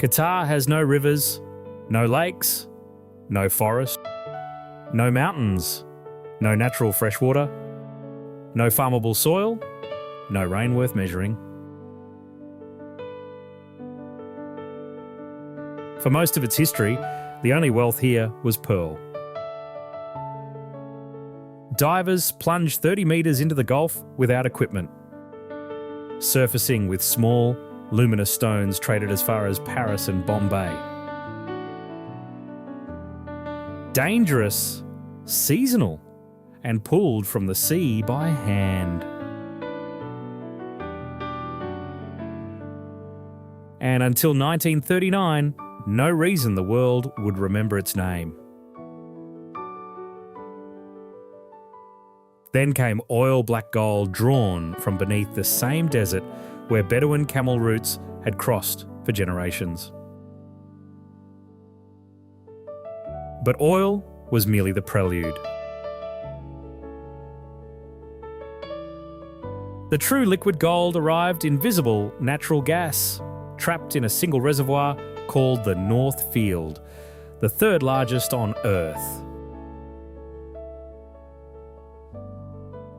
Qatar has no rivers, no lakes, no forest, no mountains, no natural fresh water, no farmable soil, no rain worth measuring. For most of its history, the only wealth here was pearl. Divers plunge 30 metres into the Gulf without equipment, surfacing with small, luminous stones traded as far as Paris and Bombay. Dangerous, seasonal, and pulled from the sea by hand. And until 1939, no reason the world would remember its name. Then came oil black gold drawn from beneath the same desert where Bedouin camel routes had crossed for generations. But oil was merely the prelude. The true liquid gold arrived in visible natural gas, trapped in a single reservoir called the North Field, the third largest on Earth.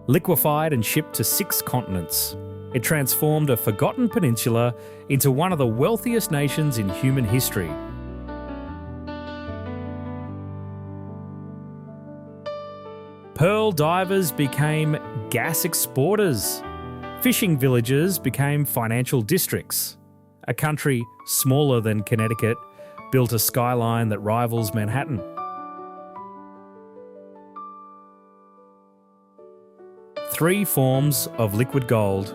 Liquefied and shipped to 6 continents, it transformed a forgotten peninsula into one of the wealthiest nations in human history. Pearl divers became gas exporters. Fishing villages became financial districts. A country smaller than Connecticut built a skyline that rivals Manhattan. Three forms of liquid gold,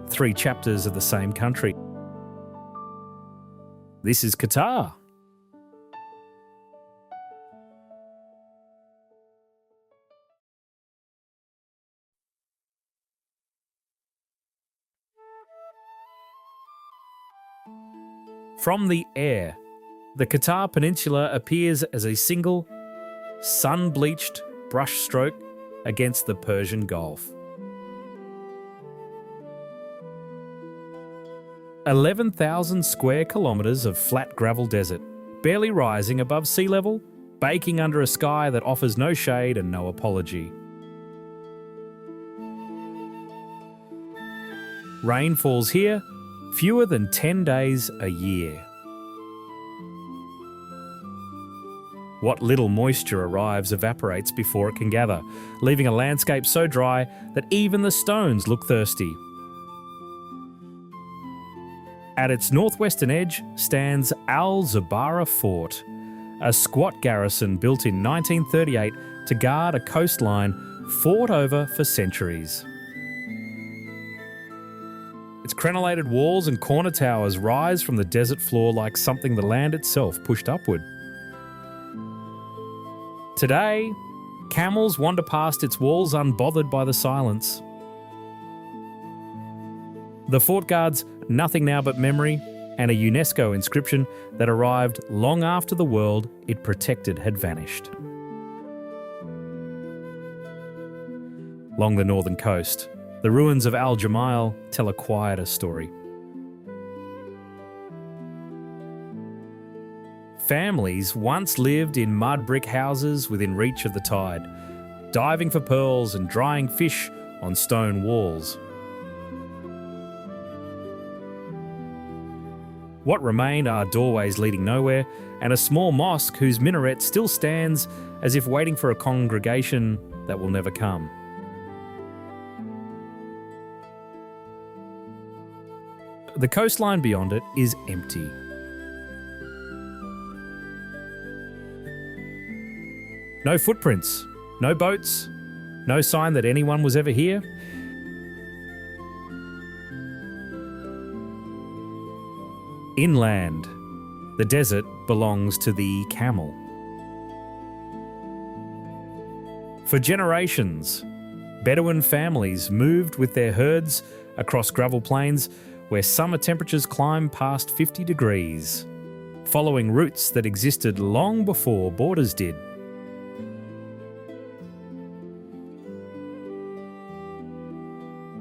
3 chapters of the same country. This is Qatar. From the air, the Qatar Peninsula appears as a single, sun-bleached brushstroke against the Persian Gulf. 11,000 square kilometres of flat gravel desert, barely rising above sea level, baking under a sky that offers no shade and no apology. Rain falls here fewer than 10 days a year. What little moisture arrives evaporates before it can gather, leaving a landscape so dry that even the stones look thirsty. At its northwestern edge stands Al Zabara Fort, a squat garrison built in 1938 to guard a coastline fought over for centuries. Its crenellated walls and corner towers rise from the desert floor like something the land itself pushed upward. Today, camels wander past its walls unbothered by the silence. The fort guards nothing now but memory and a UNESCO inscription that arrived long after the world it protected had vanished. Along the northern coast, the ruins of Al Jamal tell a quieter story. Families once lived in mud brick houses within reach of the tide, diving for pearls and drying fish on stone walls. What remain are doorways leading nowhere and a small mosque whose minaret still stands as if waiting for a congregation that will never come. The coastline beyond it is empty. No footprints, no boats, no sign that anyone was ever here. Inland, the desert belongs to the camel. For generations, Bedouin families moved with their herds across gravel plains where summer temperatures climb past 50 degrees, following routes that existed long before borders did.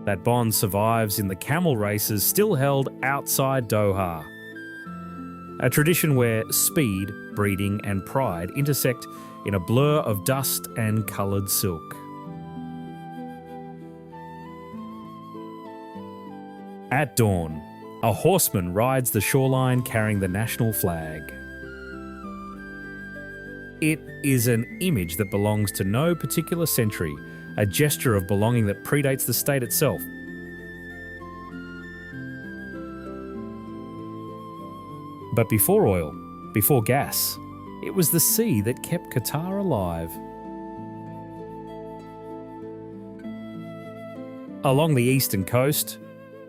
That bond survives in the camel races still held outside Doha. a tradition where speed, breeding and pride intersect in a blur of dust and coloured silk. At dawn, a horseman rides the shoreline carrying the national flag. It is an image that belongs to no particular century, a gesture of belonging that predates the state itself. But before oil, before gas, it was the sea that kept Qatar alive. Along the eastern coast,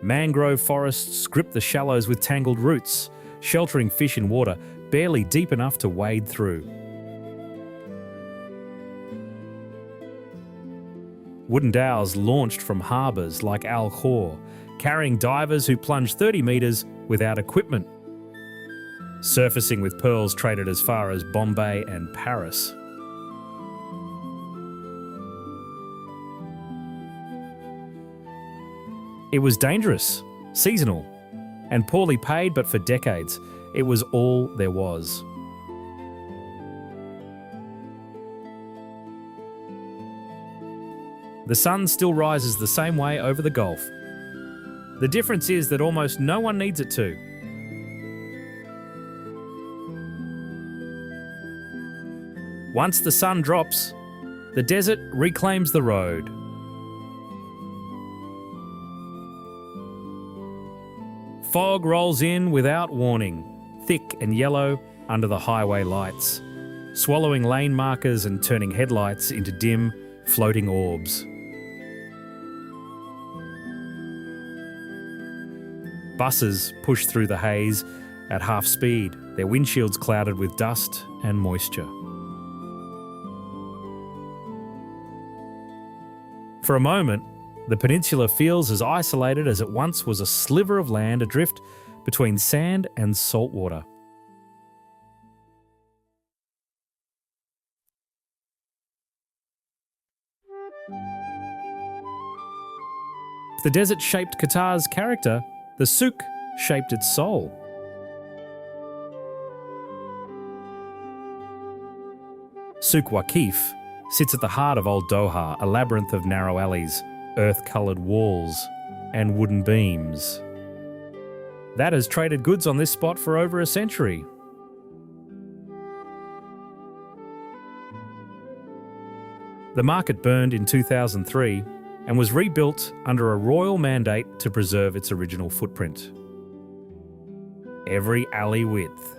mangrove forests grip the shallows with tangled roots, sheltering fish in water barely deep enough to wade through. Wooden dhows launched from harbours like Al Khor, carrying divers who plunge 30 metres without equipment, surfacing with pearls traded as far as Bombay and Paris. It was dangerous, seasonal, and poorly paid, but for decades, it was all there was. The sun still rises the same way over the Gulf. The difference is that almost no one needs it to. Once the sun drops, the desert reclaims the road. Fog rolls in without warning, thick and yellow under the highway lights, swallowing lane markers and turning headlights into dim, floating orbs. Buses push through the haze at half speed, their windshields clouded with dust and moisture. For a moment, the peninsula feels as isolated as it once was, a sliver of land adrift between sand and salt water. If the desert shaped Qatar's character, the souk shaped its soul. Souk Waqif sits at the heart of Old Doha, a labyrinth of narrow alleys, earth-coloured walls and wooden beams. That has traded goods on this spot for over a century. The market burned in 2003 and was rebuilt under a royal mandate to preserve its original footprint. Every alley width,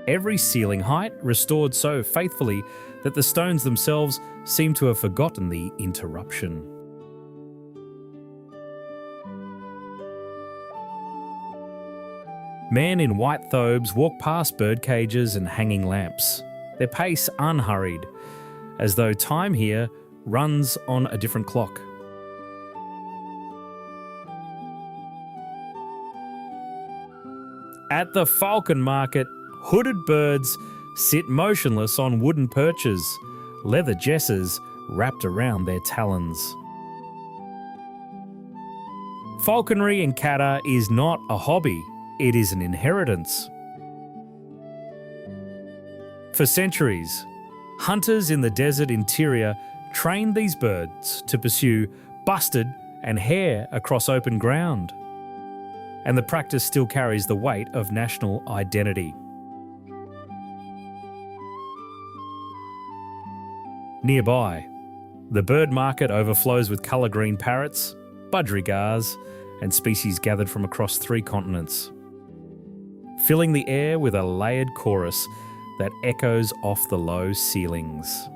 every ceiling height restored so faithfully that the stones themselves seem to have forgotten the interruption. Men in white thobes walk past bird cages and hanging lamps, their pace unhurried, as though time here runs on a different clock. At the falcon market, hooded birds sit motionless on wooden perches, leather jesses wrapped around their talons. Falconry in Qatar is not a hobby, it is an inheritance. For centuries, hunters in the desert interior trained these birds to pursue bustard and hare across open ground. And the practice still carries the weight of national identity. Nearby, the bird market overflows with colour green parrots, budgerigars, and species gathered from across 3 continents, filling the air with a layered chorus that echoes off the low ceilings.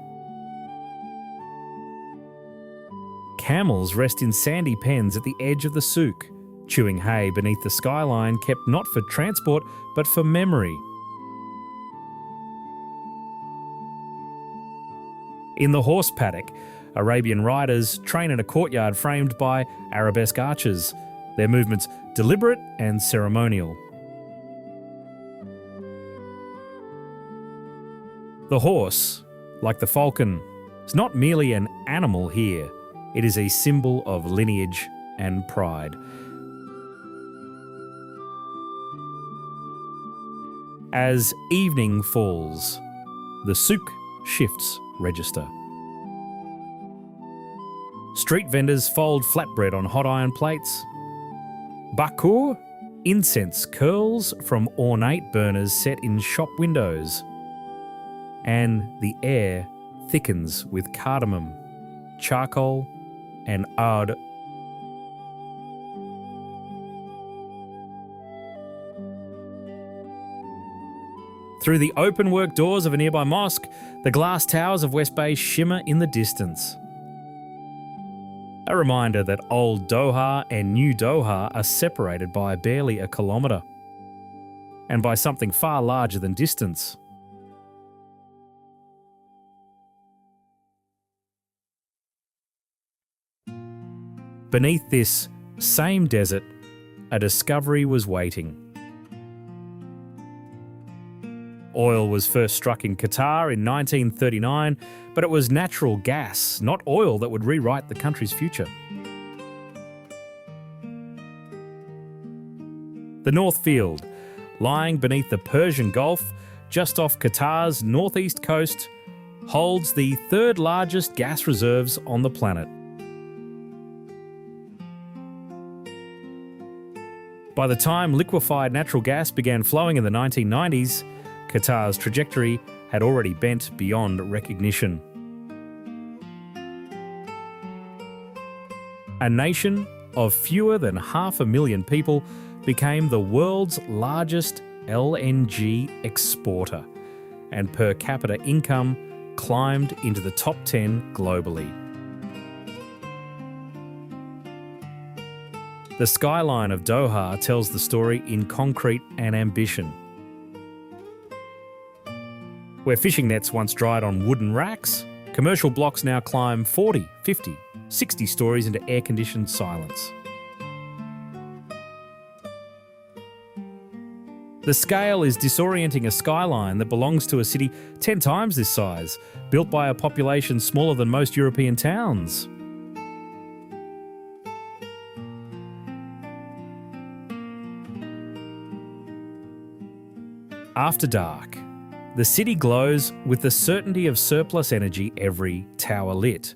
Camels rest in sandy pens at the edge of the souk, chewing hay beneath the skyline kept not for transport but for memory. In the horse paddock, Arabian riders train in a courtyard framed by arabesque arches, their movements deliberate and ceremonial. The horse, like the falcon, is not merely an animal here, it is a symbol of lineage and pride. As evening falls, the souk shifts register. Street vendors fold flatbread on hot iron plates. Bakur, incense curls from ornate burners set in shop windows. And the air thickens with cardamom, charcoal, and oud. Through the open-work doors of a nearby mosque, the glass towers of West Bay shimmer in the distance. A reminder that Old Doha and New Doha are separated by barely a kilometre, and by something far larger than distance. Beneath this same desert, a discovery was waiting. Oil was first struck in Qatar in 1939, but it was natural gas, not oil, that would rewrite the country's future. The North Field, lying beneath the Persian Gulf, just off Qatar's northeast coast, holds the third largest gas reserves on the planet. By the time liquefied natural gas began flowing in the 1990s, Qatar's trajectory had already bent beyond recognition. A nation of fewer than 500,000 people became the world's largest LNG exporter, and per capita income climbed into the top 10 globally. The skyline of Doha tells the story in concrete and ambition. Where fishing nets once dried on wooden racks, commercial blocks now climb 40, 50, 60 stories into air-conditioned silence. The scale is disorienting a skyline that belongs to a city 10 times this size, built by a population smaller than most European towns. After dark, the city glows with the certainty of surplus energy, every tower lit,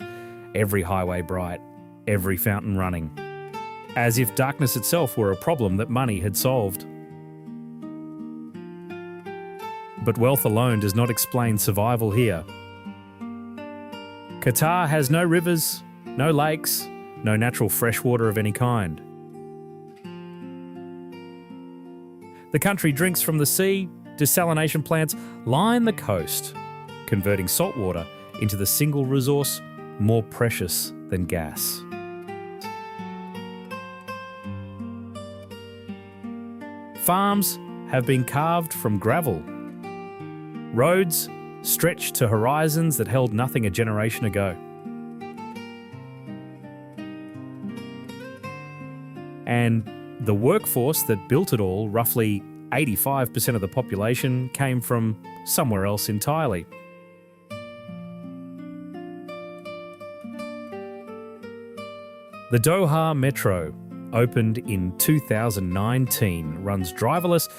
every highway bright, every fountain running, as if darkness itself were a problem that money had solved. But wealth alone does not explain survival here. Qatar has no rivers, no lakes, no natural freshwater of any kind. The country drinks from the sea. Desalination plants line the coast, converting salt water into the single resource more precious than gas. Farms have been carved from gravel. Roads stretch to horizons that held nothing a generation ago. And the workforce that built it all, roughly 85% of the population, came from somewhere else entirely. The Doha Metro, opened in 2019, runs driverless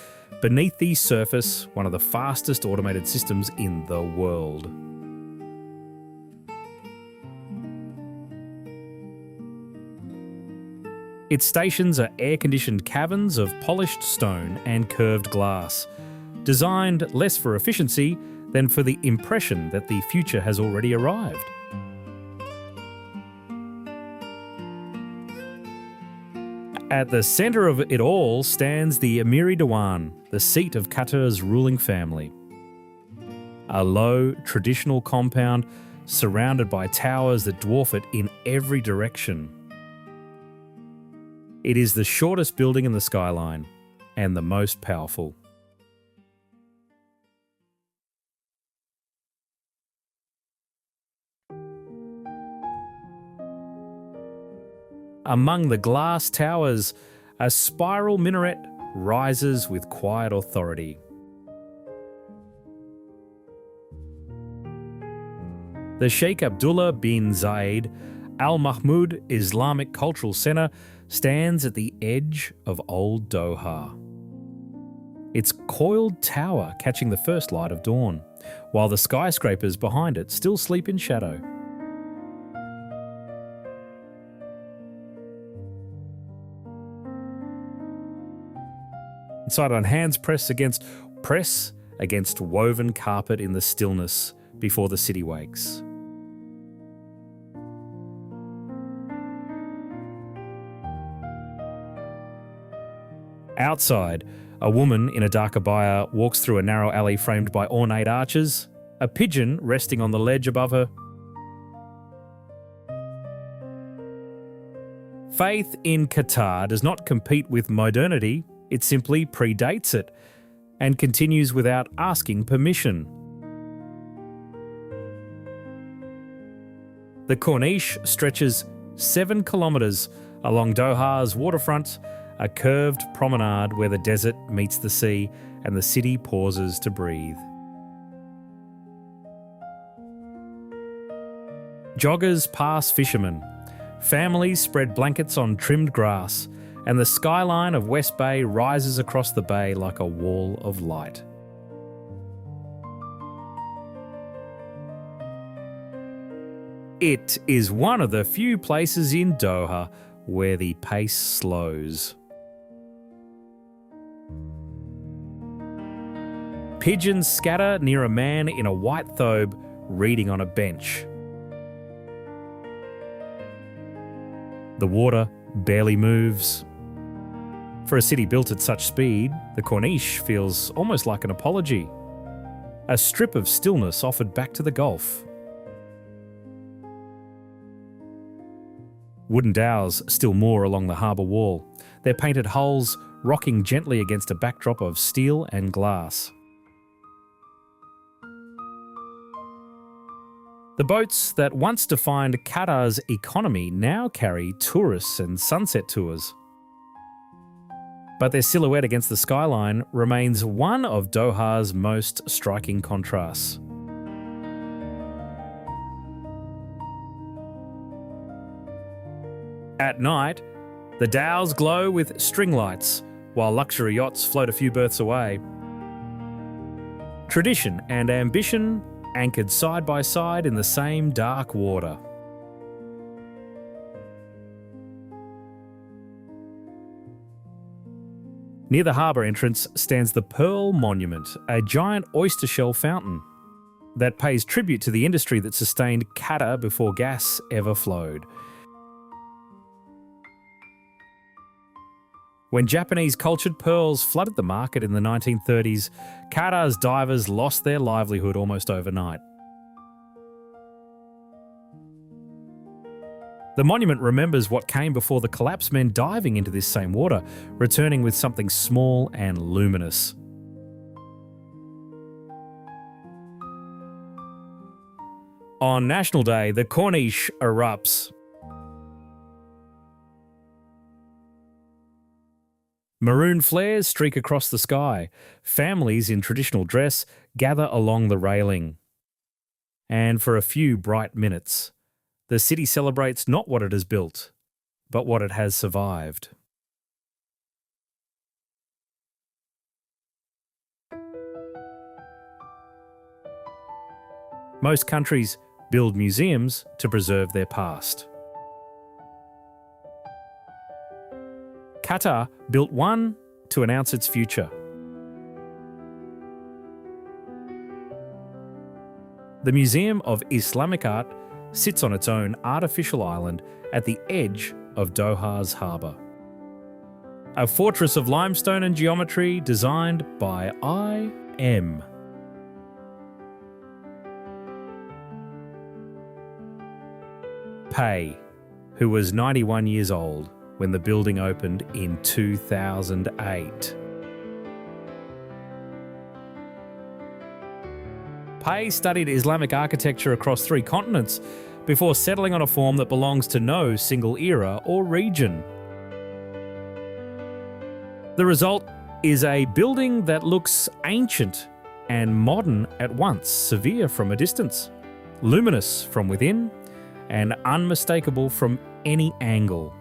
beneath the surface, one of the fastest automated systems in the world. Its stations are air-conditioned caverns of polished stone and curved glass, designed less for efficiency than for the impression that the future has already arrived. At the centre of it all stands the Amiri Diwan, the seat of Qatar's ruling family. A low, traditional compound surrounded by towers that dwarf it in every direction. It is the shortest building in the skyline and the most powerful. Among the glass towers, a spiral minaret rises with quiet authority. The Sheikh Abdullah bin Zayed Al Mahmoud Islamic Cultural Centre stands at the edge of Old Doha. its coiled tower catching the first light of dawn, while the skyscrapers behind it still sleep in shadow. Inside on hands press against woven carpet in the stillness before the city wakes. Outside, a woman in a dark abaya walks through a narrow alley framed by ornate arches, a pigeon resting on the ledge above her. Faith in Qatar does not compete with modernity, it simply predates it and continues without asking permission. The Corniche stretches 7 kilometres along Doha's waterfront, a curved promenade where the desert meets the sea and the city pauses to breathe. Joggers pass fishermen. Families spread blankets on trimmed grass, and the skyline of West Bay rises across the bay like a wall of light. It is one of the few places in Doha where the pace slows. Pigeons scatter near a man in a white thobe reading on a bench. The water barely moves. For a city built at such speed, the Corniche feels almost like an apology. A strip of stillness offered back to the Gulf. Wooden dhows still moor along the harbour wall, their painted hulls rocking gently against a backdrop of steel and glass. The boats that once defined Qatar's economy now carry tourists and sunset tours. But their silhouette against the skyline remains one of Doha's most striking contrasts. At night, the dhows glow with string lights, while luxury yachts float a few berths away. Tradition and ambition anchored side by side in the same dark water. Near the harbour entrance stands the Pearl Monument, a giant oyster shell fountain that pays tribute to the industry that sustained Qatar before gas ever flowed. When Japanese cultured pearls flooded the market in the 1930s, Qatar's divers lost their livelihood almost overnight. The monument remembers what came before the collapse, men diving into this same water, returning with something small and luminous. On National Day, the Corniche erupts. Maroon flares streak across the sky. Families in traditional dress gather along the railing. And for a few bright minutes, the city celebrates not what it has built, but what it has survived. Most countries build museums to preserve their past. Qatar built one to announce its future. The Museum of Islamic Art sits on its own artificial island at the edge of Doha's harbour. A fortress of limestone and geometry designed by I.M. Pei, who was 91 years old when the building opened in 2008. Pei studied Islamic architecture across 3 continents before settling on a form that belongs to no single era or region. The result is a building that looks ancient and modern at once, severe from a distance, luminous from within, and unmistakable from any angle.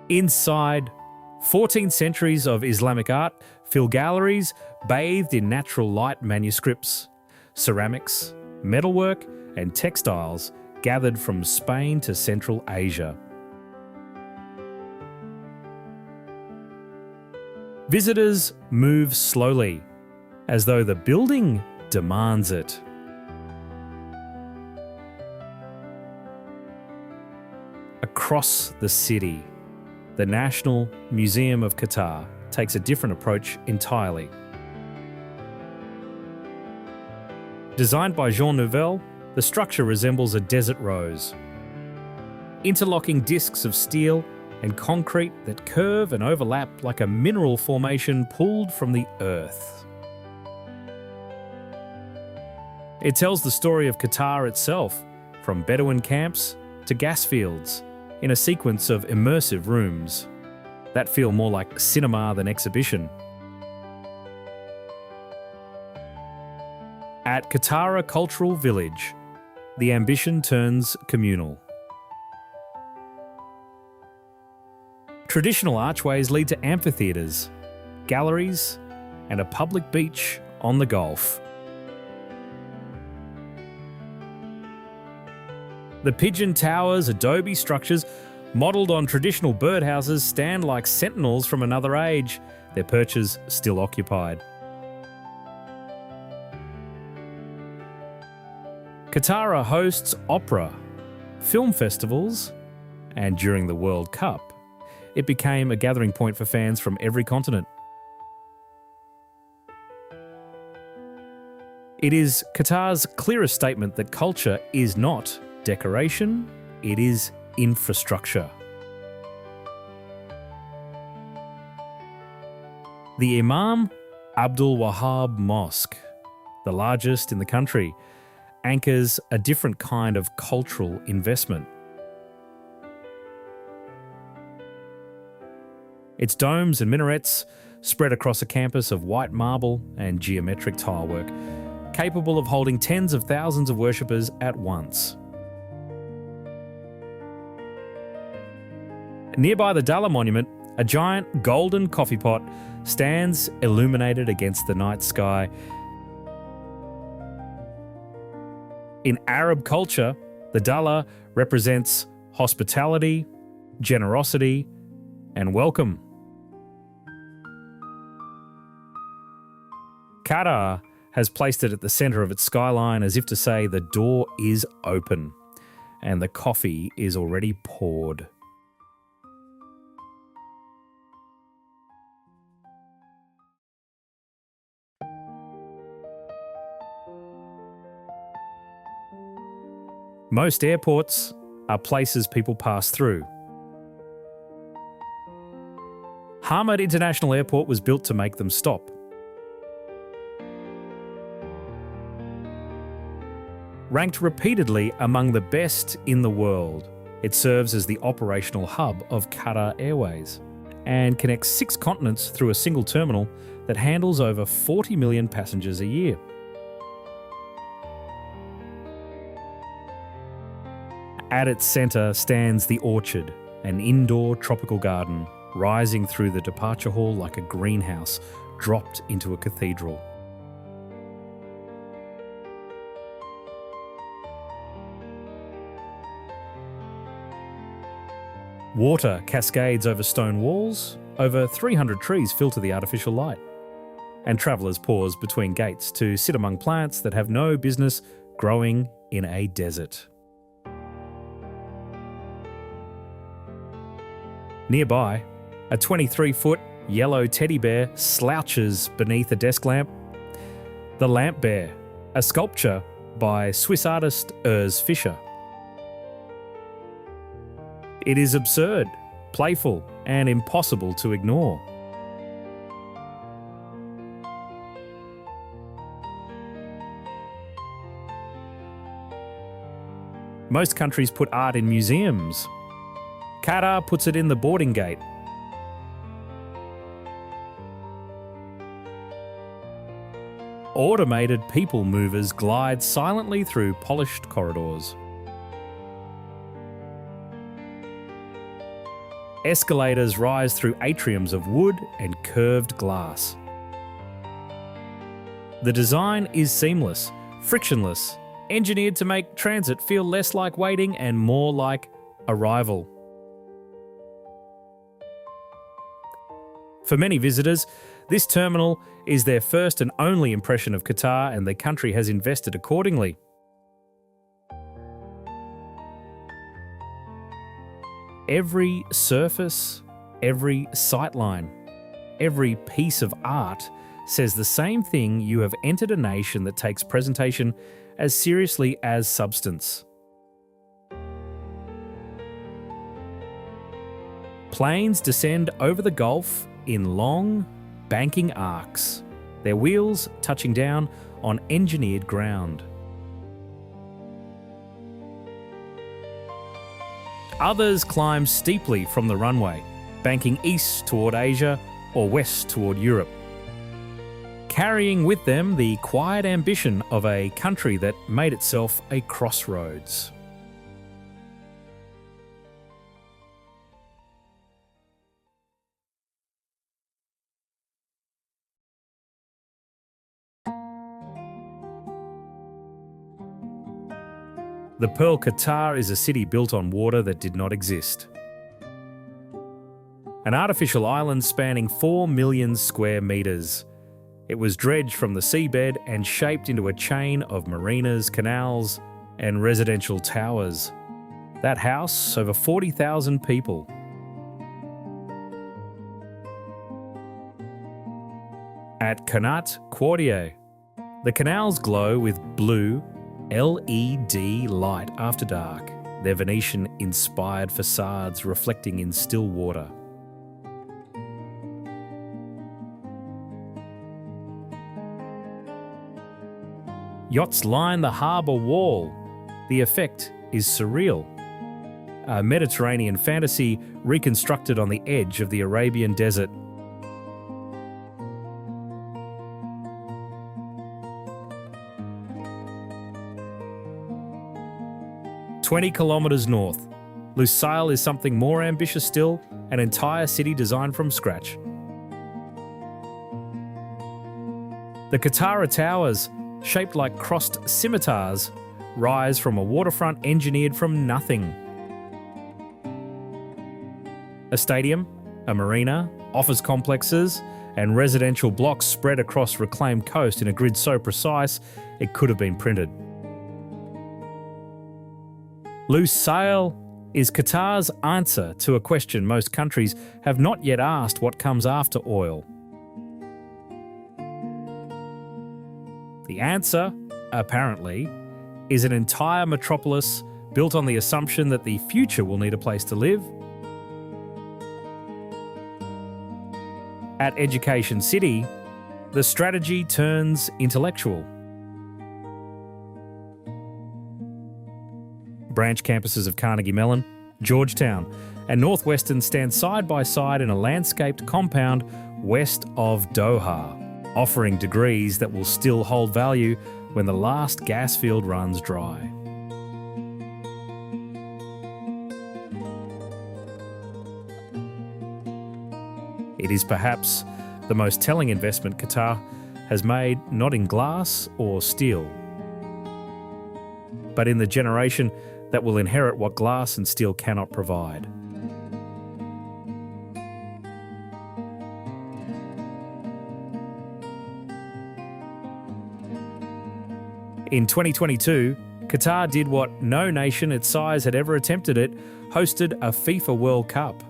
Inside, 14 centuries of Islamic art fill galleries bathed in natural light manuscripts, ceramics, metalwork, and textiles gathered from Spain to Central Asia. Visitors move slowly, as though the building demands it. Across the city, the National Museum of Qatar takes a different approach entirely. Designed by Jean Nouvel, the structure resembles a desert rose. Interlocking discs of steel and concrete that curve and overlap like a mineral formation pulled from the earth. It tells the story of Qatar itself, from Bedouin camps to gas fields, in a sequence of immersive rooms that feel more like cinema than exhibition. At Qatar Cultural Village, the ambition turns communal. Traditional archways lead to amphitheatres, galleries, and a public beach on the Gulf. The pigeon towers, adobe structures, modelled on traditional birdhouses, stand like sentinels from another age, their perches still occupied. Qatar hosts opera, film festivals, and during the World Cup, it became a gathering point for fans from every continent. It is Qatar's clearest statement that culture is not decoration, it is infrastructure. The Imam Abdul Wahab Mosque, the largest in the country, anchors a different kind of cultural investment. Its domes and minarets spread across a campus of white marble and geometric tilework, capable of holding tens of thousands of worshippers at once. Nearby the Dullah Monument, a giant golden coffee pot stands illuminated against the night sky. In Arab culture, the Dullah represents hospitality, generosity, and welcome. Qatar has placed it at the centre of its skyline as if to say the door is open and the coffee is already poured. Most airports are places people pass through. Hamad International Airport was built to make them stop. Ranked repeatedly among the best in the world, it serves as the operational hub of Qatar Airways and connects 6 continents through a single terminal that handles over 40 million passengers a year. At its centre stands the Orchard, an indoor tropical garden rising through the departure hall like a greenhouse dropped into a cathedral. Water cascades over stone walls, over 300 trees filter the artificial light, and travellers pause between gates to sit among plants that have no business growing in a desert. Nearby, a 23-foot yellow teddy bear slouches beneath a desk lamp. The Lamp Bear, a sculpture by Swiss artist Urs Fischer. It is absurd, playful, and impossible to ignore. Most countries put art in museums. Qatar puts it in the boarding gate. Automated people movers glide silently through polished corridors. Escalators rise through atriums of wood and curved glass. The design is seamless, frictionless, engineered to make transit feel less like waiting and more like arrival. For many visitors, this terminal is their first and only impression of Qatar, and the country has invested accordingly. Every surface, every sightline, every piece of art says the same thing: you have entered a nation that takes presentation as seriously as substance. Planes descend over the Gulf in long, banking arcs, their wheels touching down on engineered ground. Others climb steeply from the runway, banking east toward Asia or west toward Europe, carrying with them the quiet ambition of a country that made itself a crossroads. The Pearl Qatar is a city built on water that did not exist. An artificial island spanning 4 million square metres. It was dredged from the seabed and shaped into a chain of marinas, canals, and residential towers that house over 40,000 people. At Qanat Quartier, the canals glow with blue LED light after dark, their Venetian-inspired facades reflecting in still water. Yachts line the harbour wall. The effect is surreal. A Mediterranean fantasy reconstructed on the edge of the Arabian desert. "20 kilometres north, Lusail is something more ambitious still, an entire city designed from scratch. The Qatar Towers, shaped like crossed scimitars, rise from a waterfront engineered from nothing. A stadium, a marina, office complexes, and residential blocks spread across reclaimed coast in a grid so precise it could have been printed. Lusail is Qatar's answer to a question most countries have not yet asked: what comes after oil? The answer, apparently, is an entire metropolis built on the assumption that the future will need a place to live. At Education City, the strategy turns intellectual. Branch campuses of Carnegie Mellon, Georgetown, and Northwestern stand side by side in a landscaped compound west of Doha, offering degrees that will still hold value when the last gas field runs dry. It is perhaps the most telling investment Qatar has made, not in glass or steel, but in the generation that will inherit what glass and steel cannot provide. In 2022, Qatar did what no nation its size had ever attempted: it hosted a FIFA World Cup.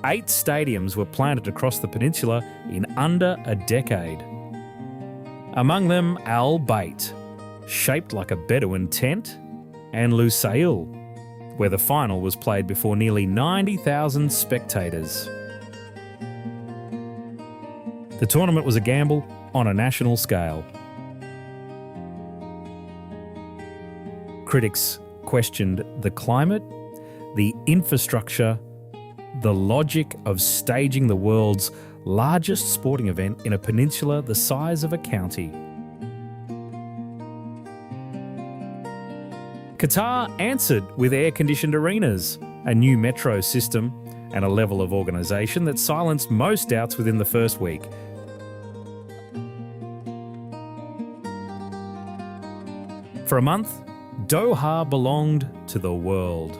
8 stadiums were planted across the peninsula in under a decade. Among them Al Bayt, shaped like a Bedouin tent, and Lusail, where the final was played before nearly 90,000 spectators. The tournament was a gamble on a national scale. Critics questioned the climate, the infrastructure, the logic of staging the world's largest sporting event in a peninsula the size of a county. Qatar answered with air-conditioned arenas, a new metro system, and a level of organisation that silenced most doubts within the first week. For a month, Doha belonged to the world.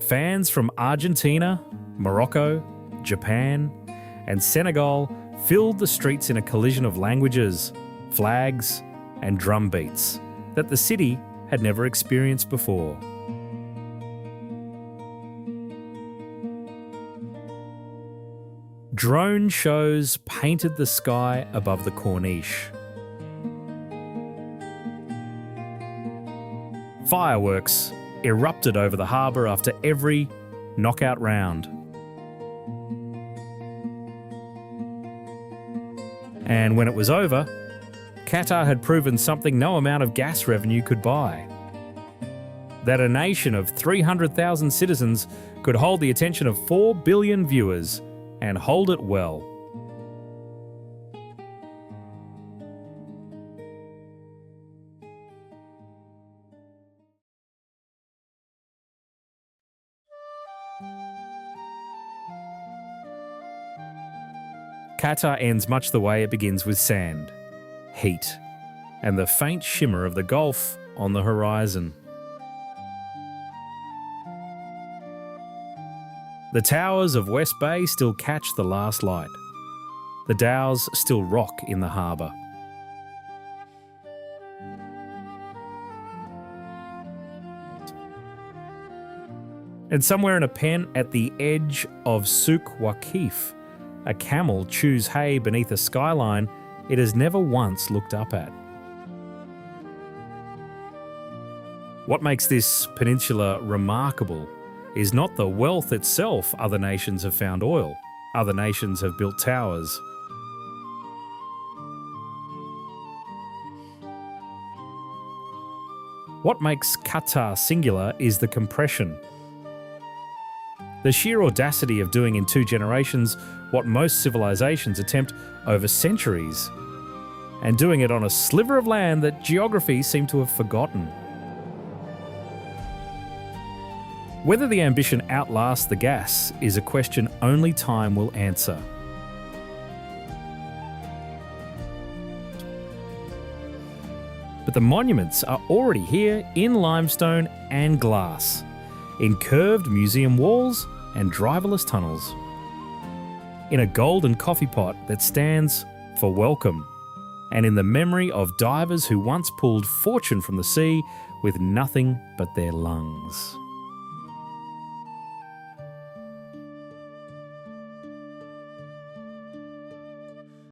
Fans from Argentina, Morocco, Japan, and Senegal filled the streets in a collision of languages, flags, and drum beats that the city had never experienced before. Drone shows painted the sky above the Corniche. Fireworks erupted over the harbour after every knockout round. And when it was over, Qatar had proven something no amount of gas revenue could buy. That a nation of 300,000 citizens could hold the attention of 4 billion viewers and hold it well. Qatar ends much the way it begins, with sand, heat, and the faint shimmer of the Gulf on the horizon. The towers of West Bay still catch the last light. The dhows still rock in the harbour. And somewhere in a pen at the edge of Souk Waqif, a camel chews hay beneath a skyline it has never once looked up at. What makes this peninsula remarkable is not the wealth itself. Other nations have found oil. Other nations have built towers. What makes Qatar singular is the compression. The sheer audacity of doing in 2 generations what most civilizations attempt over centuries, and doing it on a sliver of land that geography seemed to have forgotten. Whether the ambition outlasts the gas is a question only time will answer. But the monuments are already here in limestone and glass, in curved museum walls and driverless tunnels, in a golden coffee pot that stands for welcome, and in the memory of divers who once pulled fortune from the sea with nothing but their lungs.